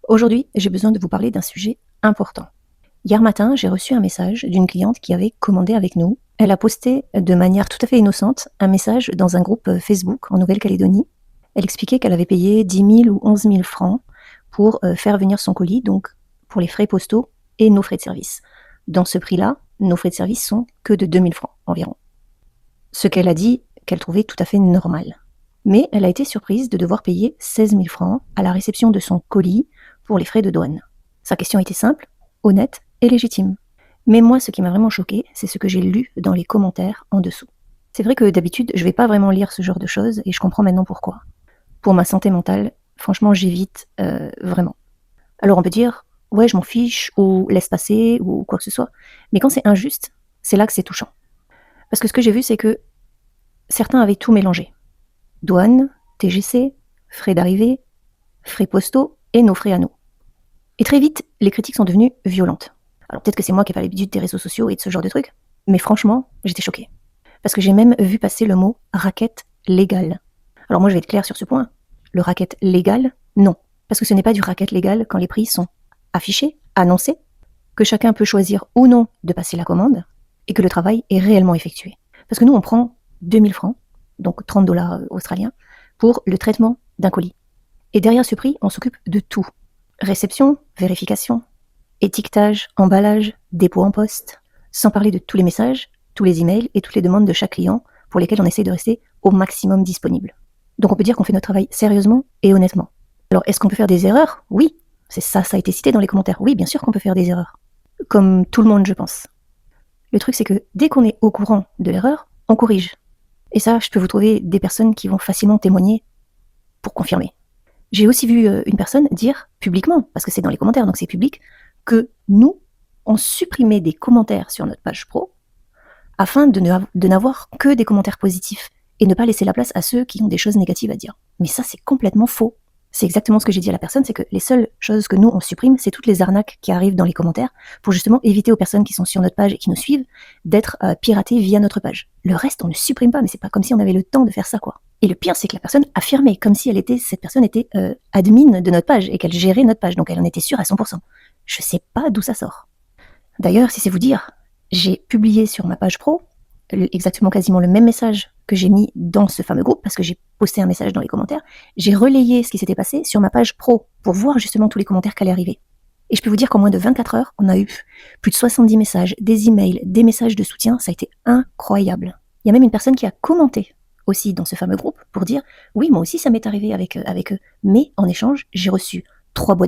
Aujourd'hui, j'ai besoin de vous parler d'un sujet important. Hier matin, j'ai reçu un message d'une cliente qui avait commandé avec nous. Elle a posté de manière tout à fait innocente un message dans un groupe Facebook en Nouvelle-Calédonie. Elle expliquait qu'elle avait payé 10 000 ou 11 000 francs pour faire venir son colis, donc pour les frais postaux et nos frais de service. Dans ce prix-là, nos frais de service sont que de 2 000 francs environ. Ce qu'elle a dit qu'elle trouvait tout à fait normal. Mais elle a été surprise de devoir payer 16 000 francs à la réception de son colis pour les frais de douane. Sa question était simple, honnête et légitime. Mais moi, ce qui m'a vraiment choquée, c'est ce que j'ai lu dans les commentaires en dessous. C'est vrai que d'habitude, je vais pas vraiment lire ce genre de choses et je comprends maintenant pourquoi. Pour ma santé mentale, franchement, j'évite vraiment. Alors on peut dire, ouais, je m'en fiche, ou laisse passer, ou quoi que ce soit. Mais quand c'est injuste, c'est là que c'est touchant. Parce que ce que j'ai vu, c'est que certains avaient tout mélangé. Douane, TGC, frais d'arrivée, frais postaux et nos frais à nous. Et très vite, les critiques sont devenues violentes. Alors peut-être que c'est moi qui n'ai pas l'habitude des réseaux sociaux et de ce genre de trucs, mais franchement, j'étais choquée. Parce que j'ai même vu passer le mot racket légal. Alors moi, je vais être claire sur ce point. Le racket légal, non. Parce que ce n'est pas du racket légal quand les prix sont affichés, annoncés, que chacun peut choisir ou non de passer la commande, et que le travail est réellement effectué. Parce que nous, on prend 2000 francs, donc 30 dollars australiens, pour le traitement d'un colis. Et derrière ce prix, on s'occupe de tout. Réception, vérification, étiquetage, emballage, dépôt en poste, sans parler de tous les messages, tous les emails et toutes les demandes de chaque client pour lesquels on essaie de rester au maximum disponible. Donc on peut dire qu'on fait notre travail sérieusement et honnêtement. Alors est-ce qu'on peut faire des erreurs? Oui, ça a été cité dans les commentaires. Oui, bien sûr qu'on peut faire des erreurs. Comme tout le monde, je pense. Le truc, c'est que dès qu'on est au courant de l'erreur, on corrige. Et ça, je peux vous trouver des personnes qui vont facilement témoigner pour confirmer. J'ai aussi vu une personne dire publiquement, parce que c'est dans les commentaires, donc c'est public, que nous, on supprimait des commentaires sur notre page pro afin de n'avoir que des commentaires positifs et ne pas laisser la place à ceux qui ont des choses négatives à dire. Mais ça, c'est complètement faux. C'est exactement ce que j'ai dit à la personne, c'est que les seules choses que nous, on supprime, c'est toutes les arnaques qui arrivent dans les commentaires pour justement éviter aux personnes qui sont sur notre page et qui nous suivent d'être piratées via notre page. Le reste, on ne supprime pas, mais c'est pas comme si on avait le temps de faire ça, quoi. Et le pire, c'est que la personne affirmait, comme si cette personne était admin de notre page et qu'elle gérait notre page, donc elle en était sûre à 100%. Je sais pas d'où ça sort. D'ailleurs, si c'est vous dire, j'ai publié sur ma page pro exactement quasiment le même message que j'ai mis dans ce fameux groupe, parce que j'ai posté un message dans les commentaires, j'ai relayé ce qui s'était passé sur ma page pro, pour voir justement tous les commentaires qui allaient arriver. Et je peux vous dire qu'en moins de 24 heures, on a eu plus de 70 messages, des emails, des messages de soutien, ça a été incroyable. Il y a même une personne qui a commenté aussi dans ce fameux groupe pour dire « Oui, moi aussi ça m'est arrivé avec eux, mais en échange, j'ai reçu 3 boîtes